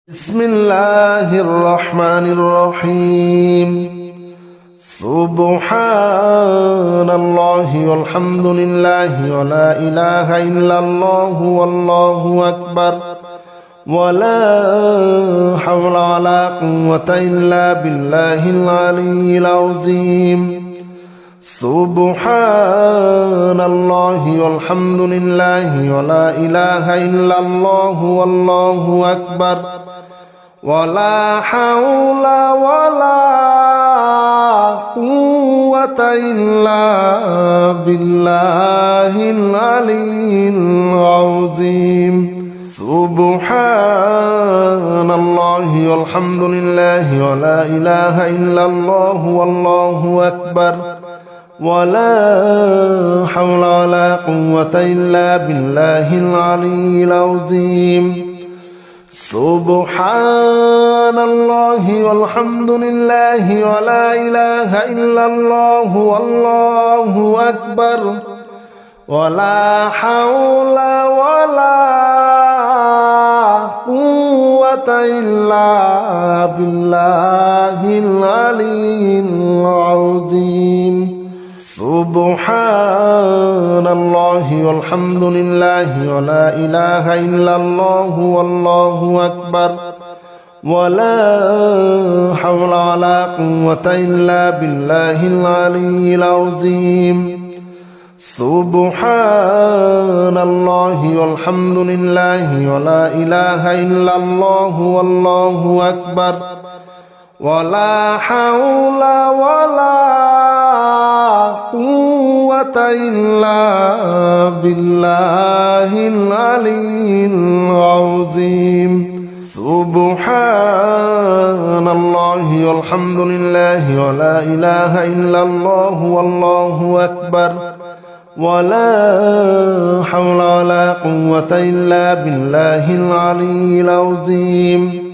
بسم الله الرحمن الرحيم. سبحان الله والحمد لله ولا إله إلا الله والله أكبر ولا حول ولا قوة إلا بالله العلي العظيم. سبحان الله والحمد لله ولا إله إلا الله والله أكبر ولا حول ولا قوة إلا بالله العلي العظيم. سبحان الله والحمد لله ولا إله إلا الله والله أكبر ولا حول ولا قوة إلا بالله العلي العظيم. سبحان الله والحمد لله ولا إله إلا الله والله أكبر ولا حول ولا قوة إلا بالله العلي العظيم. سبحان الله والحمد لله ولا إله إلا الله والله أكبر ولا حول ولا قوة إلا بالله العلي العظيم. سبحان الله والحمد لله ولا إله إلا الله والله أكبر ولا حول ولا قوة إلا بالله العلي العظيم. سبحان الله والحمد لله ولا إله إلا الله والله أكبر ولا حول ولا قوة إلا بالله العلي العظيم.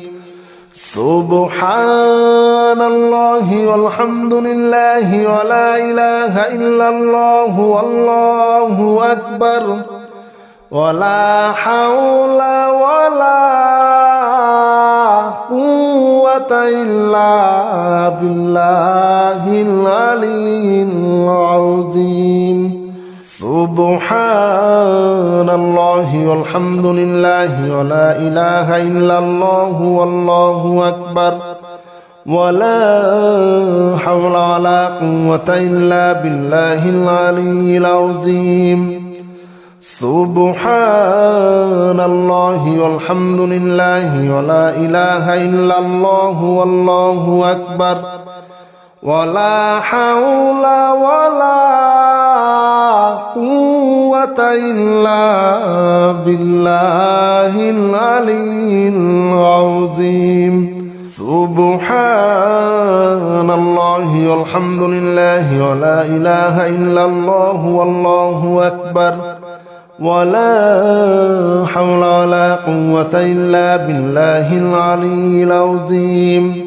سبحان الله والحمد لله ولا إله إلا الله والله أكبر ولا حول ولا قوة إلا بالله العلي العظيم. سبحان الله والحمد لله ولا إله إلا الله والله أكبر ولا حول ولا قوة إلا بالله العلي العظيم. سبحان الله والحمد لله ولا إله إلا الله والله أكبر ولا حول ولا قوة إلا بالله العلي العظيم. سبحان الله والحمد لله ولا إله إلا الله والله أكبر ولا حول ولا قوة إلا بالله العلي العظيم.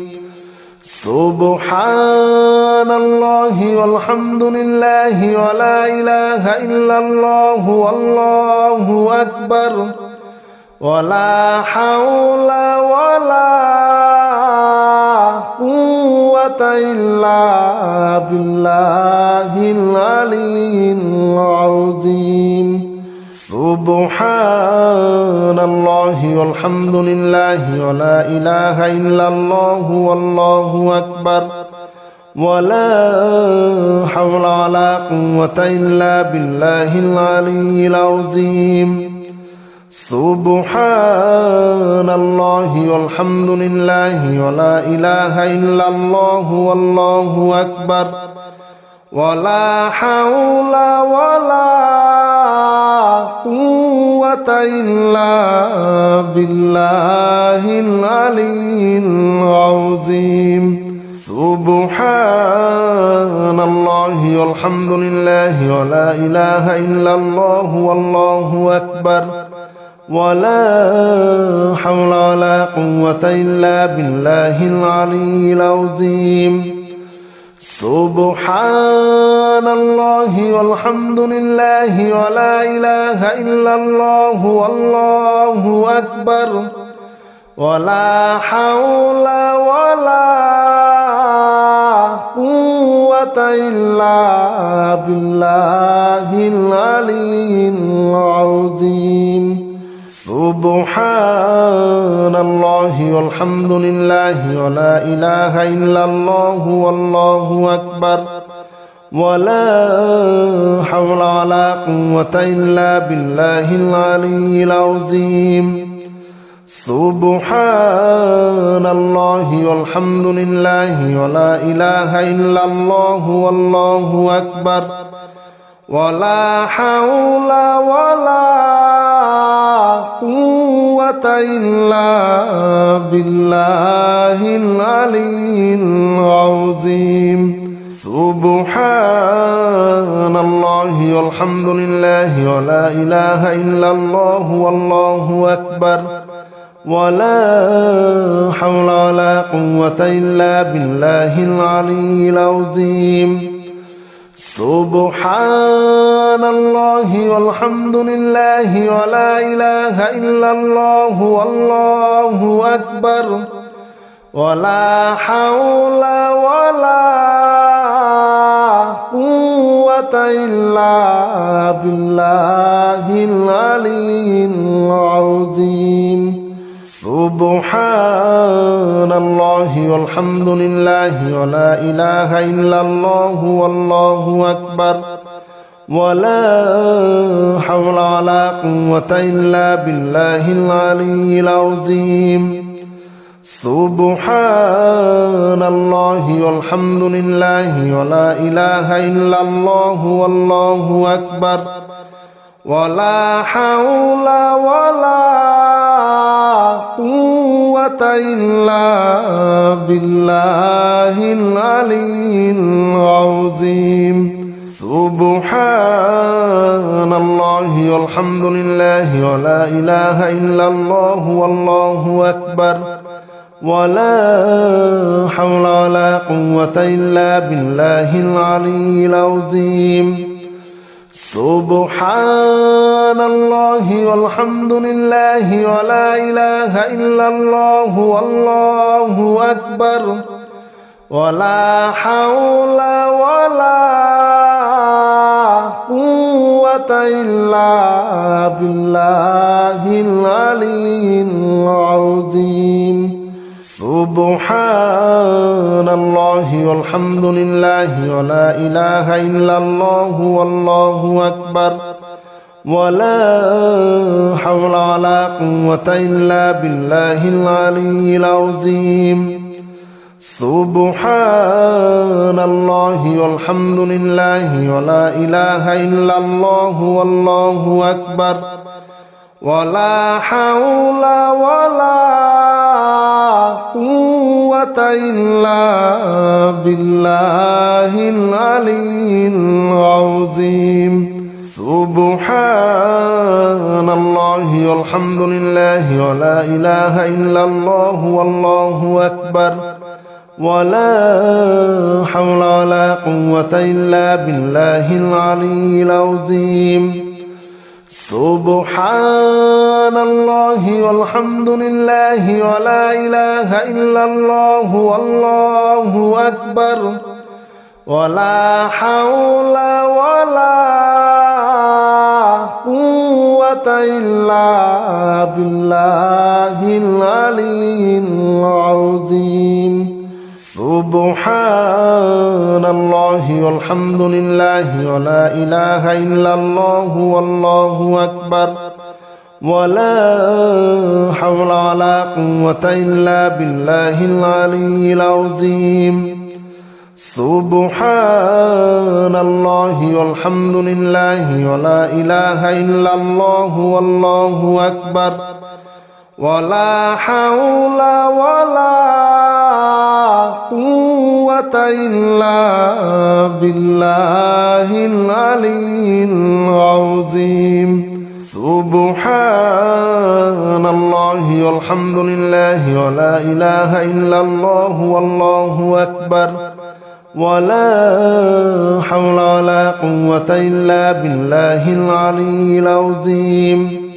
سبحان الله والحمد لله ولا إله إلا الله والله أكبر ولا حول ولا قوة إلا بالله العلي العظيم. سبحان الله والحمد لله ولا إله إلا الله والله أكبر ولا حول ولا قوة إلا بالله العلي العظيم. سبحان الله والحمد لله ولا إله إلا الله والله أكبر ولا حول ولا قوة إلا بالله العلي العظيم. سبحان الله والحمد لله ولا إله إلا الله والله أكبر ولا حول ولا قوة إلا بالله العلي العظيم. سبحان الله والحمد لله ولا إله إلا الله والله أكبر ولا حول ولا قوة إلا بالله العلي العظيم سبحان الله والحمد لله ولا إله إلا الله والله أكبر ولا حول ولا قوة إلا بالله العلي العظيم سبحان الله والحمد لله ولا إله إلا الله والله أكبر ولا حول ولا قوة إلا بالله العلي العظيم سبحان الله والحمد لله ولا إله إلا الله والله أكبر ولا حول ولا قوة إلا بالله العلي العظيم سبحان الله والحمد لله ولا إله إلا الله والله أكبر ولا حول ولا قوة إلا بالله العلي العظيم سبحان الله والحمد لله ولا إله إلا الله والله أكبر ولا حول ولا قوة إلا بالله العلي العظيم سبحان الله والحمد لله ولا إله إلا الله والله أكبر ولا حول ولا قوة إلا بالله العلي العظيم سبحان الله والحمد لله ولا إله إلا الله والله أكبر ولا حول ولا قوة إلا بالله العلي العظيم سبحان الله والحمد لله ولا إله إلا الله والله أكبر ولا حول ولا قوة إلا بالله العلي العظيم سبحان الله والحمد لله ولا إله إلا الله والله أكبر ولا حول ولا قوة إلا بالله العلي العظيم سبحان الله والحمد لله ولا إله إلا الله والله أكبر ولا حول ولا قوة إلا بالله العلي العظيم سبحان الله والحمد لله ولا إله إلا الله والله أكبر ولا حول ولا قوة إلا بالله العلي العظيم سبحان الله والحمد لله ولا إله إلا الله والله أكبر ولا حول ولا قوة إلا بالله العلي العظيم سبحان الله والحمد لله ولا إله إلا الله والله أكبر ولا حول ولا قوة إلا بالله العلي العظيم سبحان الله والحمد لله ولا إله إلا الله والله أكبر ولا حول ولا قوة إلا بالله العلي العظيم سبحان الله والحمد لله ولا إله إلا الله والله أكبر ولا حول ولا قوة إلا بالله العلي العظيم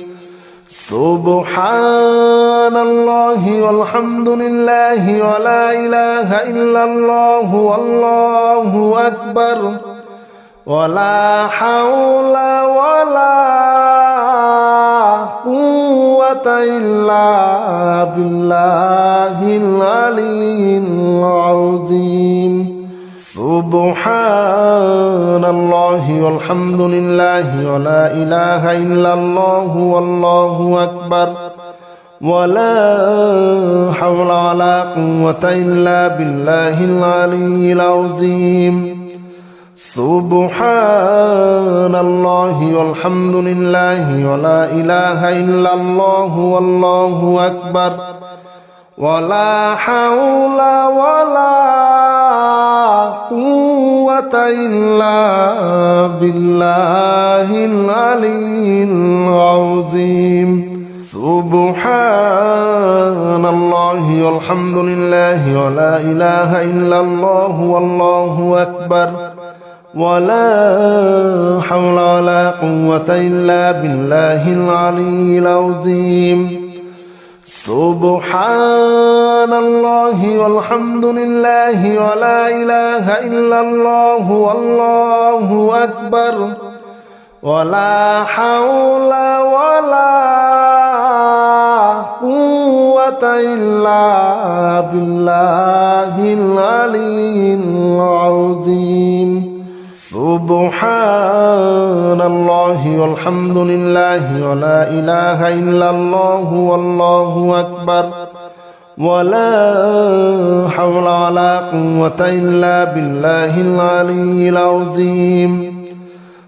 سبحان الله والحمد لله ولا إله إلا الله والله أكبر ولا حول ولا قوة إلا بالله العلي العظيم سبحان الله والحمد لله ولا إله إلا الله والله أكبر ولا حول ولا قوة إلا بالله العلي العظيم سبحان الله والحمد لله ولا إله إلا الله والله أكبر ولا حول ولا قوة إلا بالله العلي العظيم سبحان الله والحمد لله ولا إله إلا الله والله أكبر ولا حول ولا قوة إلا بالله العلي العظيم سبحان الله والحمد لله ولا إله إلا الله والله أكبر ولا حول ولا قوة إلا بالله العلي العظيم سبحان الله والحمد لله ولا إله إلا الله والله أكبر ولا حول ولا قوة إلا بالله العلي العظيم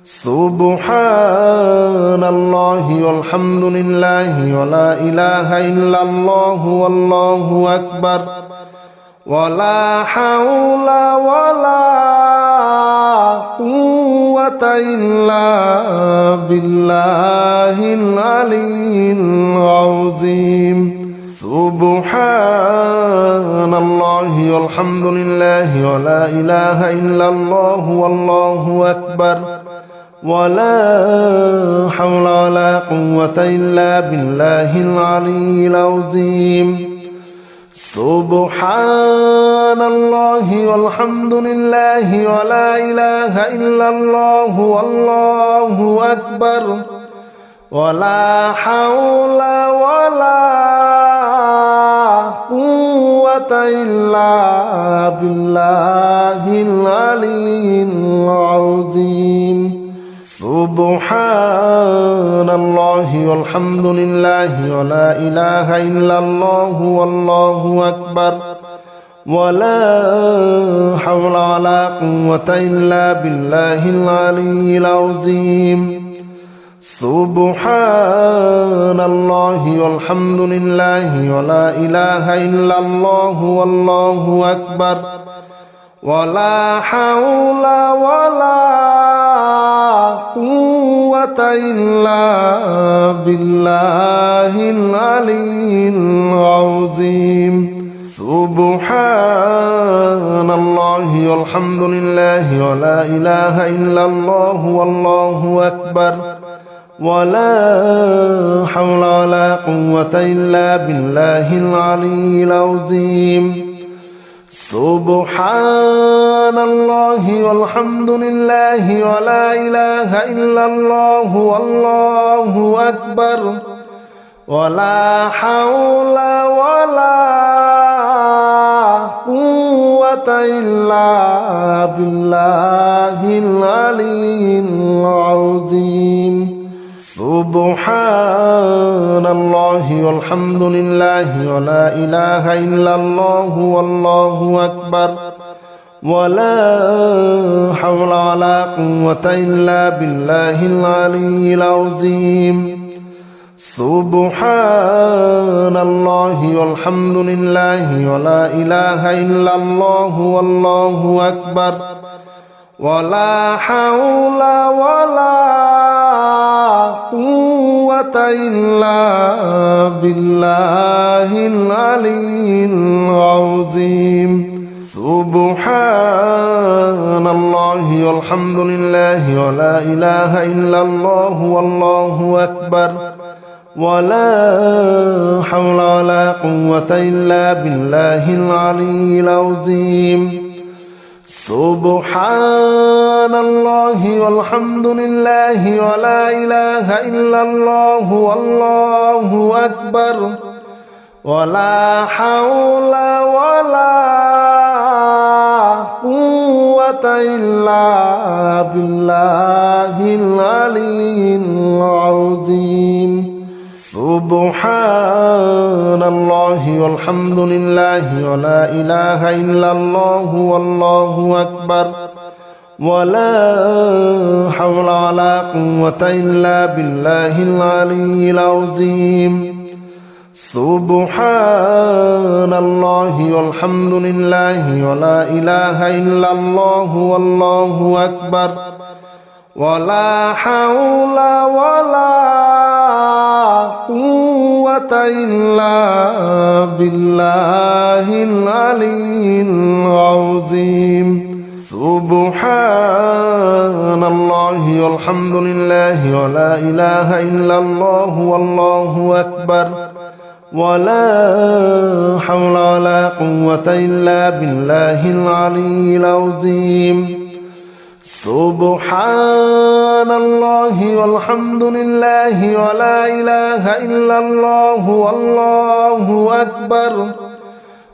سبحان الله والحمد لله ولا إله إلا الله والله أكبر ولا حول ولا قوة إلا بالله العلي العظيم سبحان الله والحمد لله ولا إله إلا الله والله أكبر ولا حول ولا قوة إلا بالله العلي العظيم سبحان الله والحمد لله ولا إله إلا الله والله أكبر ولا حول ولا قوة إلا بالله العلي العظيم سبحان الله والحمد لله ولا إله إلا الله والله أكبر ولا حول ولا قوة إلا بالله العلي العظيم سبحان الله والحمد لله ولا إله إلا الله والله أكبر ولا حول ولا قوة إلا بالله العلي العظيم سبحان الله والحمد لله ولا إله إلا الله والله أكبر ولا حول ولا قوة إلا بالله العلي العظيم سبحان الله والحمد لله ولا إله إلا الله والله أكبر ولا حول ولا قوة إلا بالله العلي العظيم سبحان الله والحمد لله ولا إله إلا الله والله أكبر ولا حول ولا قوة إلا بالله العلي العظيم سبحان الله والحمد لله ولا إله إلا الله والله أكبر ولا حول ولا قوة إلا بالله العلي العظيم سبحان الله والحمد لله ولا إله إلا الله والله أكبر ولا حول ولا قوة إلا بالله العلي العظيم سبحان الله والحمد لله ولا إله إلا الله والله أكبر ولا حول ولا قوة إلا بالله العلي العظيم سبحان الله والحمد لله ولا إله إلا الله والله أكبر ولا حول ولا قوة إلا بالله العلي العظيم سبحان الله والحمد لله ولا إله إلا الله والله أكبر ولا حول ولا قوة إلا بالله العلي العظيم سبحان الله والحمد لله ولا إله إلا الله والله أكبر ولا حول ولا قوة إلا بالله العلي العظيم سبحان الله والحمد لله ولا إله إلا الله والله أكبر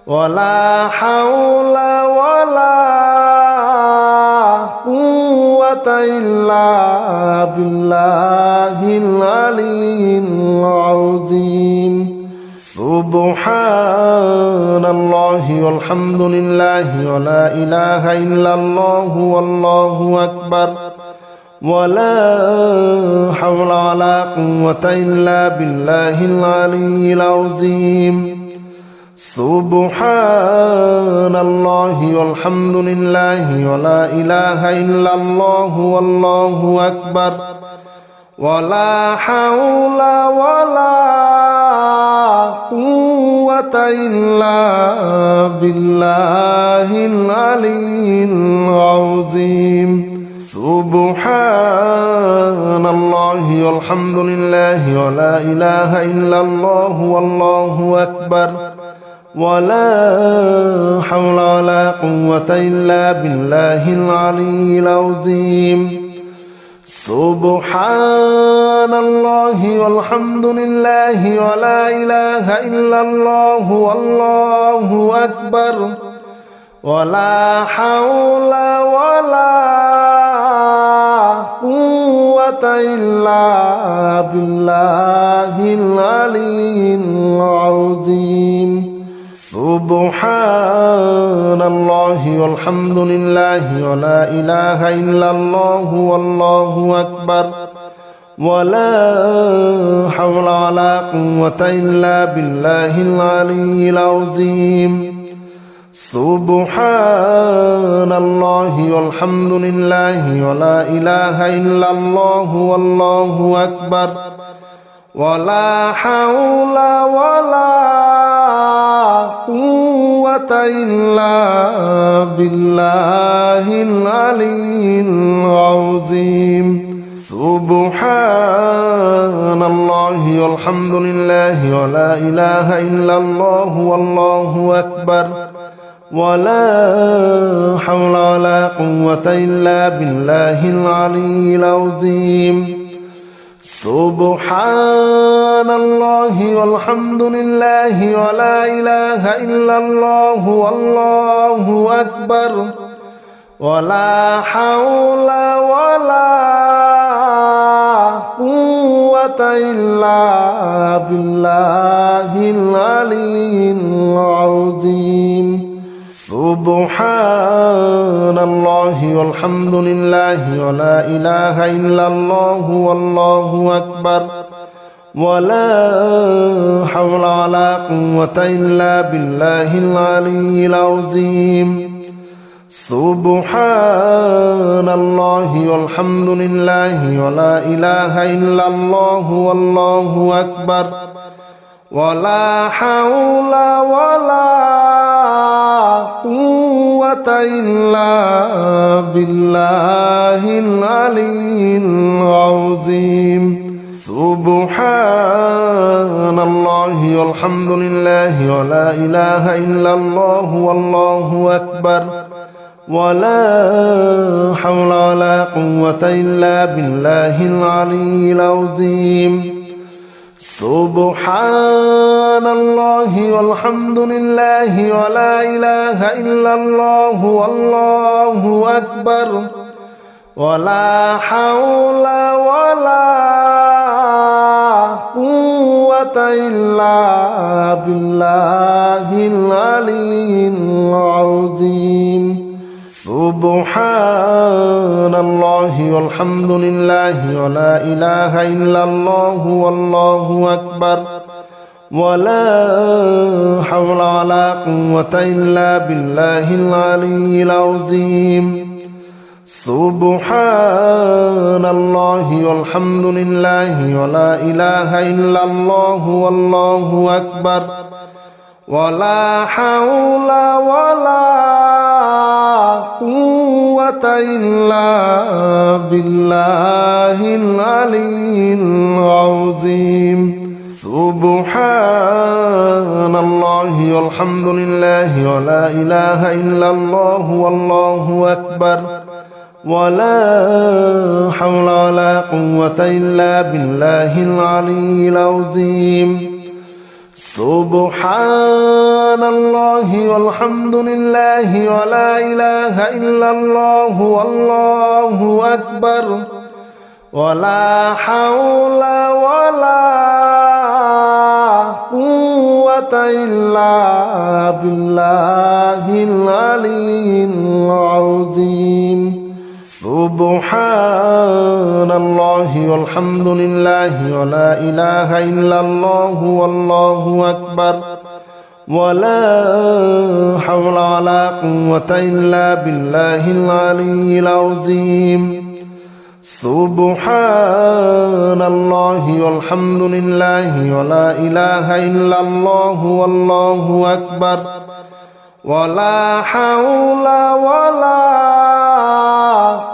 ولا حول ولا قوة إلا بالله العلي العظيم سبحان الله والحمد لله ولا إله إلا الله والله أكبر ولا حول ولا قوة إلا بالله العلي العظيم سبحان الله والحمد لله ولا إله إلا الله والله أكبر ولا حول ولا قوة إلا بالله العلي العظيم سبحان الله والحمد لله ولا إله إلا الله والله أكبر ولا حول ولا قوة إلا بالله العلي العظيم سبحان الله والحمد لله ولا إله إلا الله والله أكبر ولا حول ولا قوة إلا بالله العلي العظيم سبحان الله والحمد لله ولا إله إلا الله والله أكبر ولا حول ولا قوة إلا بالله العلي العظيم سبحان الله والحمد لله ولا إله إلا الله والله أكبر ولا حول ولا قوة إلا بالله العلي العظيم سبحان الله والحمد لله ولا إله إلا الله والله أكبر ولا حول ولا قوة إلا بالله العلي العظيم سبحان الله والحمد لله ولا إله إلا الله والله أكبر ولا حول ولا قوة إلا بالله العلي العظيم سبحان الله والحمد لله ولا إله إلا الله والله أكبر ولا حول ولا قوة إلا بالله العلي العظيم سبحان الله والحمد لله ولا إله إلا الله والله أكبر ولا حول ولا قوة إلا بالله العلي العظيم سبحان الله والحمد لله ولا إله إلا الله والله أكبر ولا حول ولا قوة إلا بالله العلي العظيم سبحان الله والحمد لله ولا إله إلا الله والله أكبر ولا حول ولا قوة إلا بالله العلي العظيم سبحان الله والحمد لله ولا إله إلا الله والله أكبر ولا حول ولا قوة إلا بالله العلي العظيم سبحان الله والحمد لله ولا إله إلا الله والله أكبر ولا حول ولا قوة إلا بالله العلي العظيم سبحان الله والحمد لله ولا إله إلا الله والله أكبر ولا حول ولا قوة إلا بالله العلي العظيم سبحان الله والحمد لله ولا إله إلا الله والله أكبر ولا حول ولا قوة إلا بالله العلي العظيم سبحان الله والحمد لله ولا إله إلا الله والله أكبر ولا حول ولا قوة إلا بالله العلي العظيم سبحان الله والحمد لله ولا إله إلا الله والله أكبر ولا حول ولا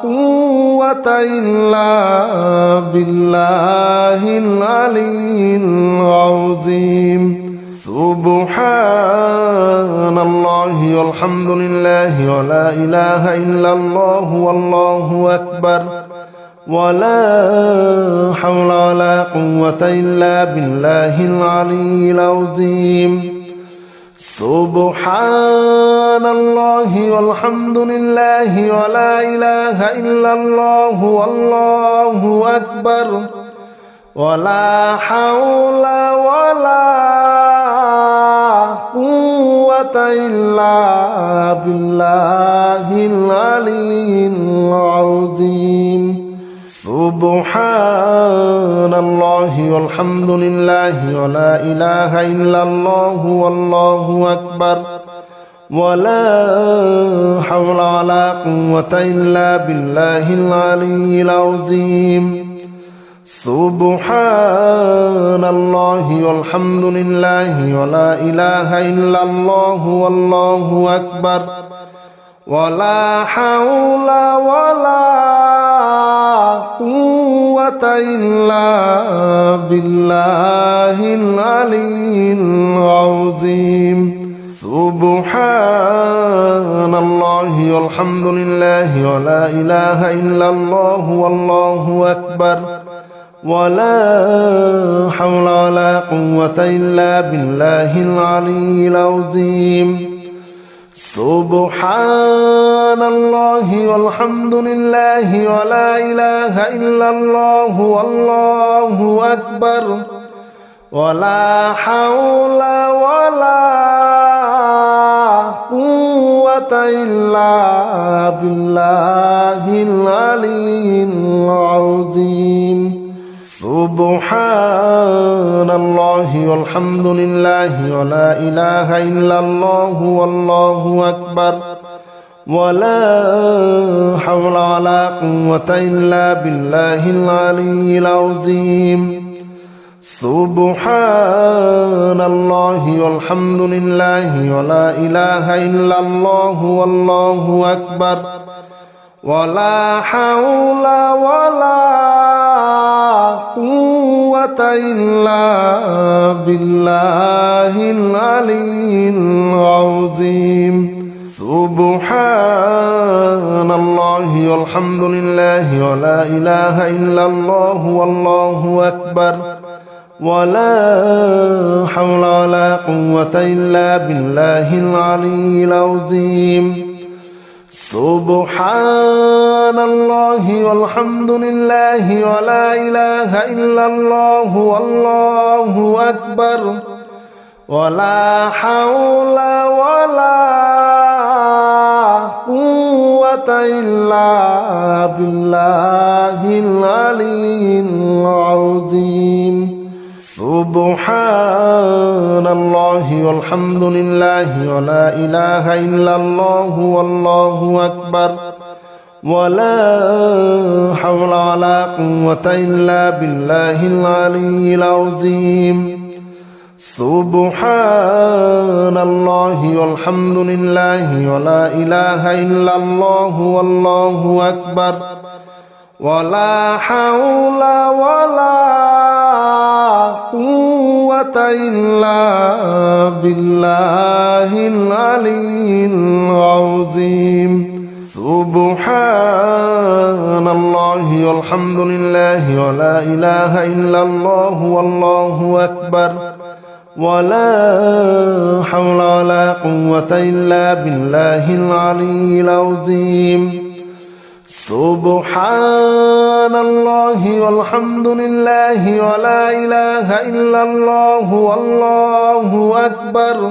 قوة إلا بالله العلي العظيم سبحان الله والحمد لله ولا إله إلا الله والله أكبر ولا حول ولا قوة إلا بالله العلي العظيم سبحان الله والحمد لله ولا إله إلا الله والله أكبر ولا حول ولا قوة إلا بالله العلي العظيم سبحان الله والحمد لله ولا إله إلا الله والله أكبر ولا حول ولا قوة إلا بالله العلي العظيم سبحان الله والحمد لله ولا إله إلا الله والله أكبر ولا حول ولا قوة إلا بالله العلي العظيم سبحان الله والحمد لله ولا إله إلا الله والله أكبر ولا حول ولا قوة إلا بالله العلي العظيم سبحان الله والحمد لله ولا إله إلا الله والله أكبر ولا حول ولا قوة إلا بالله العلي العظيم سبحان الله والحمد لله ولا إله إلا الله والله أكبر ولا حول ولا قوة إلا بالله العلي العظيم سبحان الله والحمد لله ولا إله إلا الله والله أكبر ولا حول ولا قوة إلا بالله العلي العظيم سبحان الله والحمد لله ولا إله إلا الله والله أكبر ولا حول ولا قوة إلا بالله العلي العظيم سبحان الله والحمد لله ولا إله إلا الله والله أكبر ولا حول ولا قوة إلا بالله العلي العظيم سبحان الله والحمد لله ولا إله إلا الله والله أكبر ولا حول ولا قوة إلا بالله العلي العظيم سبحان الله والحمد لله ولا إله إلا الله والله أكبر ولا حول ولا قوة إلا بالله العلي العظيم سبحان الله والحمد لله ولا إله إلا الله والله أكبر ولا حول ولا قوة إلا بالله العلي العظيم سبحان الله والحمد لله ولا إله إلا الله والله أكبر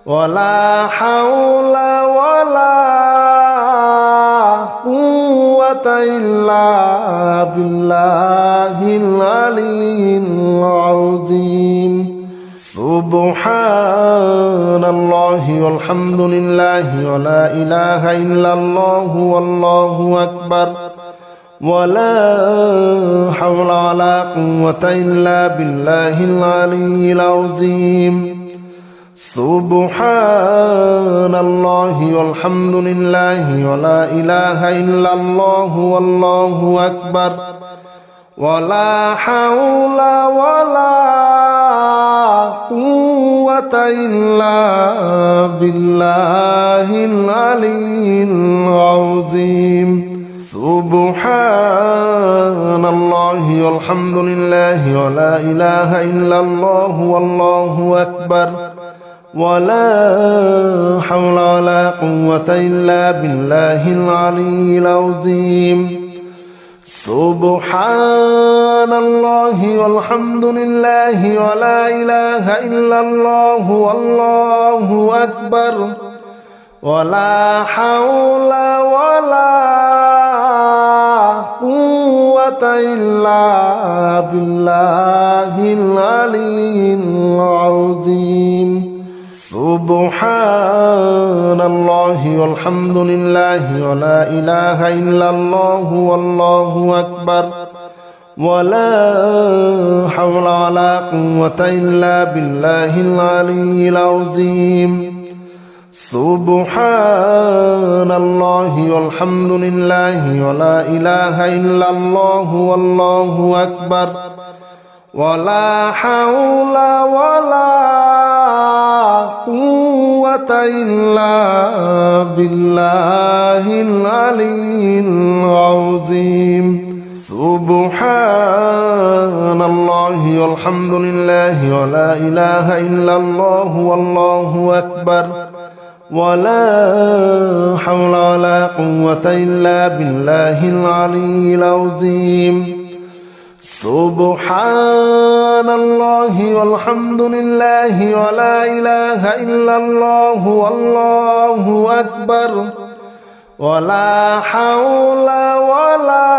ولا حول ولا قوة إلا بالله العلي العظيم سبحان الله والحمد لله ولا إله إلا الله والله أكبر ولا حول ولا قوة إلا بالله العلي العظيم سبحان الله والحمد لله ولا إله إلا الله والله أكبر ولا حول ولا قوة إلا بالله العلي العظيم سبحان الله والحمد لله ولا إله إلا الله والله أكبر ولا حول ولا قوة إلا بالله العلي العظيم سبحان الله والحمد لله ولا إله إلا الله والله أكبر ولا حول ولا قوة إلا بالله العلي العظيم سبحان الله والحمد لله ولا إله إلا الله والله أكبر ولا حول ولا قوة إلا بالله العلي العظيم سبحان الله والحمد لله ولا إله إلا الله والله أكبر ولا حول ولا قوة إلا بالله العلي العظيم سبحان الله والحمد لله ولا إله إلا الله والله أكبر ولا حول ولا قوة إلا بالله العلي العظيم سبحان الله والحمد لله ولا إله إلا الله والله أكبر ولا حول ولا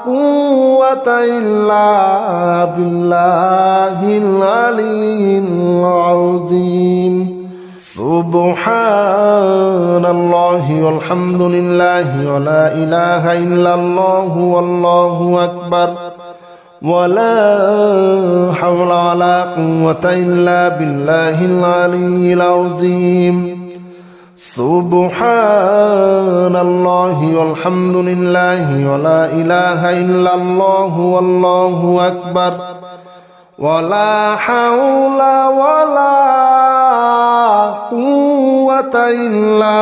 قوة إلا بالله العلي العظيم سبحان الله والحمد لله ولا إله إلا الله والله أكبر ولا حول ولا قوة إلا بالله العلي العظيم سبحان الله والحمد لله ولا إله إلا الله والله أكبر ولا حول ولا قوة إلا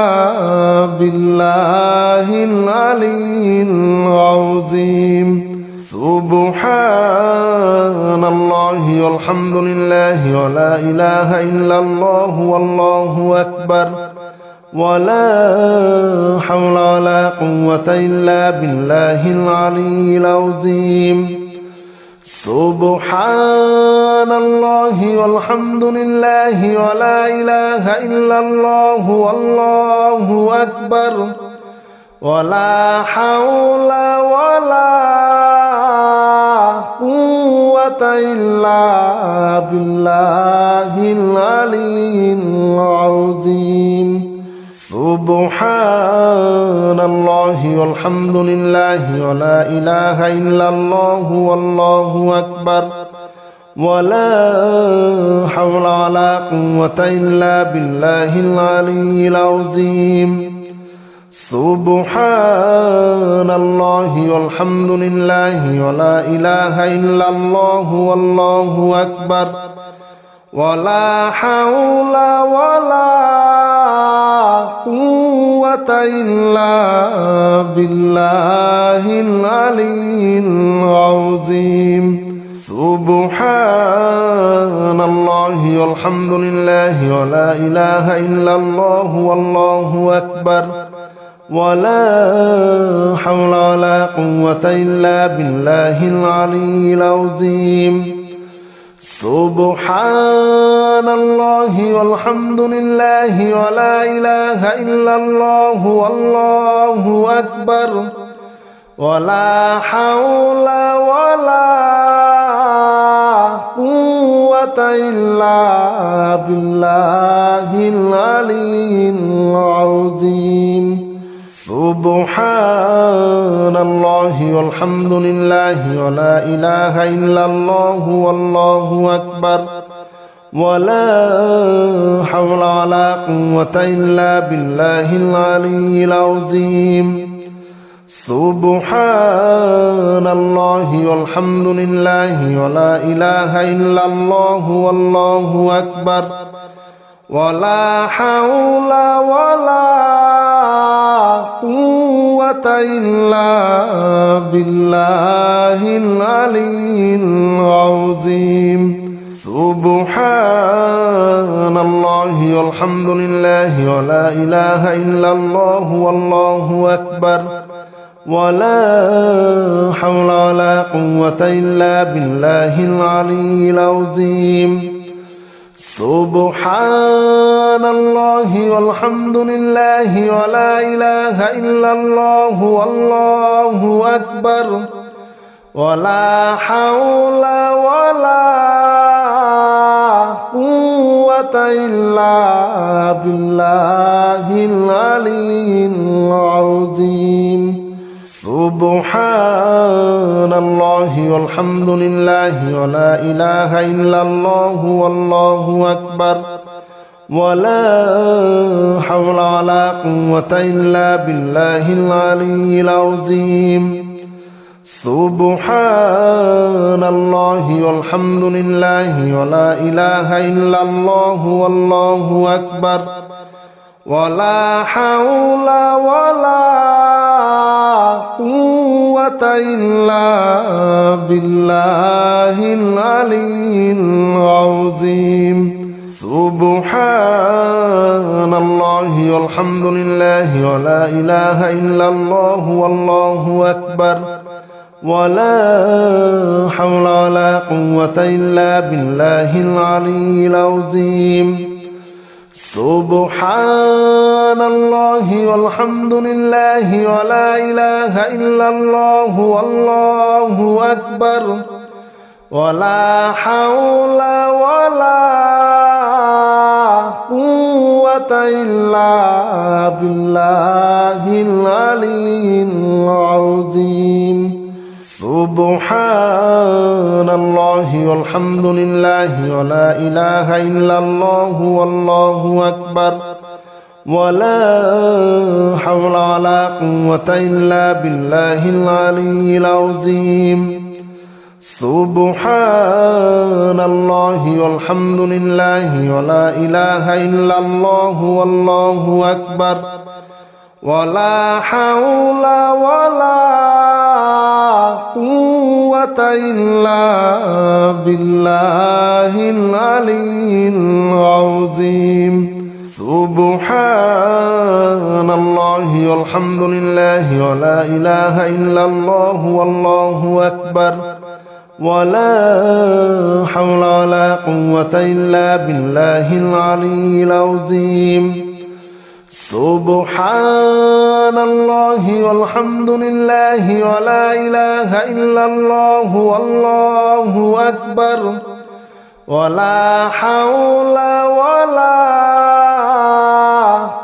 بالله العلي العظيم سبحان الله والحمد لله ولا إله إلا الله والله أكبر ولا حول ولا قوة إلا بالله العلي العظيم سبحان الله والحمد لله ولا إله إلا الله والله أكبر ولا حول ولا قوة إلا بالله العلي العظيم سبحان الله والحمد لله ولا إله إلا الله والله أكبر ولا حول ولا قوة إلا بالله العلي العظيم سبحان الله والحمد لله ولا إله إلا الله والله أكبر ولا حول ولا قوة إلا بالله العلي العظيم سبحان الله والحمد لله ولا إله إلا الله والله أكبر ولا حول ولا قوة إلا بالله العلي العظيم سبحان الله والحمد لله ولا إله إلا الله والله أكبر ولا حول ولا قوة إلا بالله العلي العظيم سبحان الله والحمد لله ولا إله إلا الله والله أكبر ولا حول ولا قوة إلا بالله العلي العظيم سبحان الله والحمد لله ولا إله إلا الله والله أكبر ولا حول ولا قوة إلا بالله العلي العظيم سبحان الله والحمد لله ولا إله إلا الله والله أكبر ولا حول ولا قوة إلا بالله العلي العظيم سبحان الله والحمد لله ولا إله إلا الله والله أكبر ولا حول ولا قوة إلا بالله العلي العظيم سبحان الله والحمد لله ولا إله إلا الله والله أكبر ولا حول ولا قوة إلا بالله العلي العظيم سبحان الله والحمد لله ولا إله إلا الله والله أكبر ولا حول ولا قوة إلا بالله العلي العظيم سبحان الله والحمد لله ولا إله إلا الله والله أكبر ولا حول ولا قوة إلا بالله العلي العظيم سبحان الله والحمد لله ولا إله إلا الله والله أكبر ولا حول ولا قوة إلا بالله العلي العظيم سبحان الله والحمد لله ولا إله إلا الله والله أكبر ولا حول ولا قوة إلا بالله العلي العظيم سبحان الله والحمد لله ولا إله إلا الله والله أكبر ولا حول ولا قوة إلا بالله العلي العظيم سبحان الله والحمد لله ولا إله إلا الله والله أكبر ولا حول ولا قوة إلا بالله العلي العظيم سبحان الله والحمد لله ولا إله إلا الله والله أكبر ولا حول ولا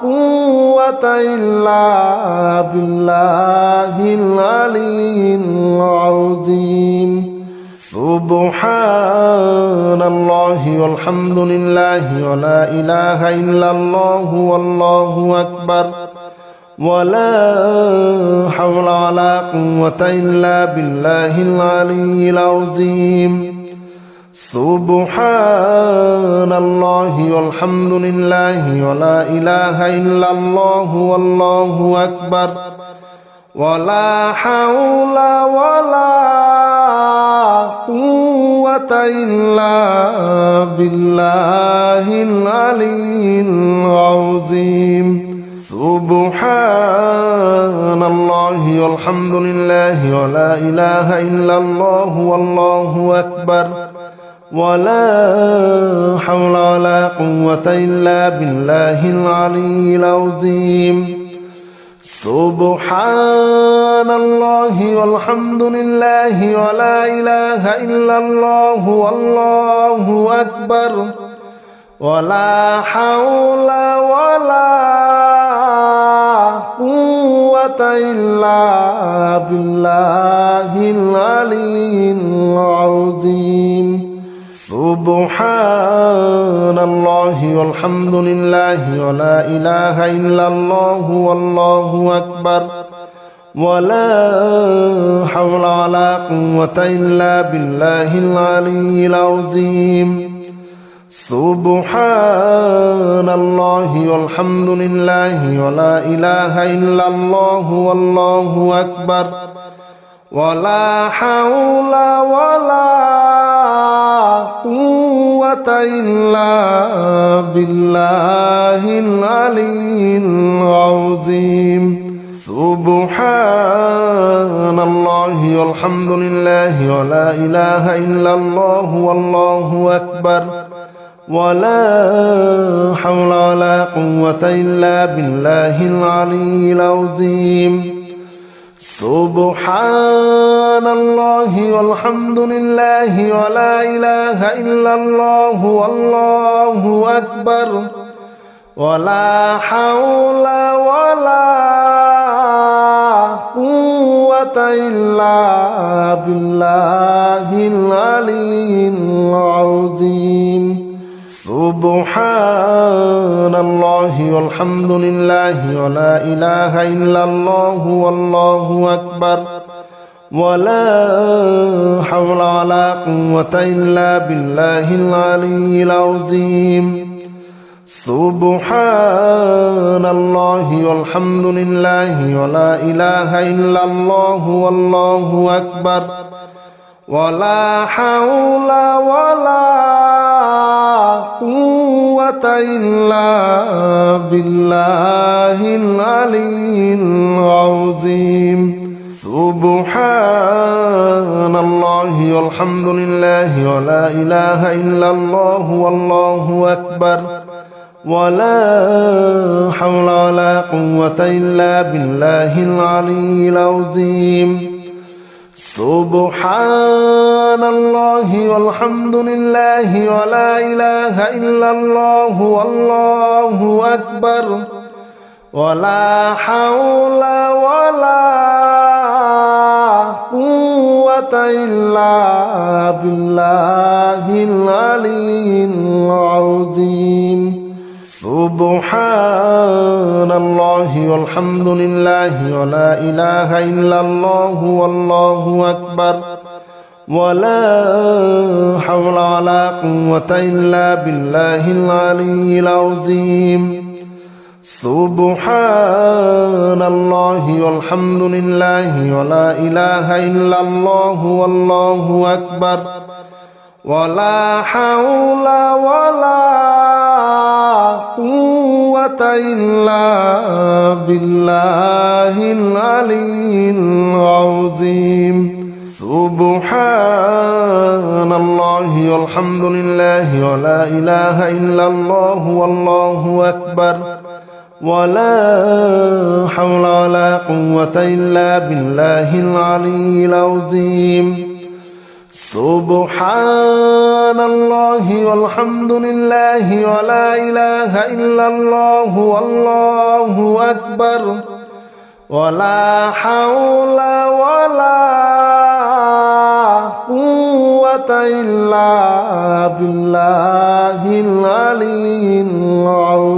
قوة إلا بالله العلي العظيم سبحان الله والحمد لله ولا إله إلا الله والله أكبر ولا حول ولا قوة إلا بالله العلي العظيم سبحان الله والحمد لله ولا إله إلا الله والله أكبر ولا حول ولا قوة إلا بالله العلي العظيم سبحان الله والحمد لله ولا إله إلا الله والله أكبر ولا حول ولا قوة إلا بالله العلي العظيم سبحان الله والحمد لله ولا إله إلا الله والله أكبر ولا حول ولا قوة إلا بالله العلي العظيم سبحان الله والحمد لله ولا إله إلا الله والله أكبر ولا حول ولا قوة إلا بالله العلي العظيم سبحان الله والحمد لله ولا إله إلا الله والله أكبر ولا حول ولا قوة إلا بالله العلي العظيم سبحان الله والحمد لله ولا إله إلا الله والله أكبر ولا حول ولا قوة إلا بالله العلي العظيم سبحان الله والحمد لله ولا إله إلا الله والله أكبر ولا حول ولا قوة إلا بالله العلي العظيم سبحان الله والحمد لله ولا إله إلا الله والله أكبر ولا حول ولا قوة إلا بالله العلي العظيم سبحان الله والحمد لله ولا إله إلا الله والله أكبر ولا حول ولا قوة إلا بالله العلي العظيم سبحان الله والحمد لله ولا إله إلا الله والله أكبر ولا حول ولا قوة إلا بالله العلي العظيم سبحان الله والحمد لله ولا إله إلا الله والله أكبر ولا حول ولا قوة إلا بالله العلي العظيم سبحان الله والحمد لله ولا إله إلا الله والله أكبر ولا حول ولا قوة إلا بالله العلي العظيم سبحان الله والحمد لله ولا إله إلا الله والله أكبر ولا حول ولا قوة إلا بالله العلي العظيم سبحان الله والحمد لله ولا إله إلا الله والله أكبر ولا حول ولا قوة إلا بالله العلي العظيم سبحان الله والحمد لله ولا إله إلا الله والله أكبر ولا حول ولا قوة إلا بالله العلي العظيم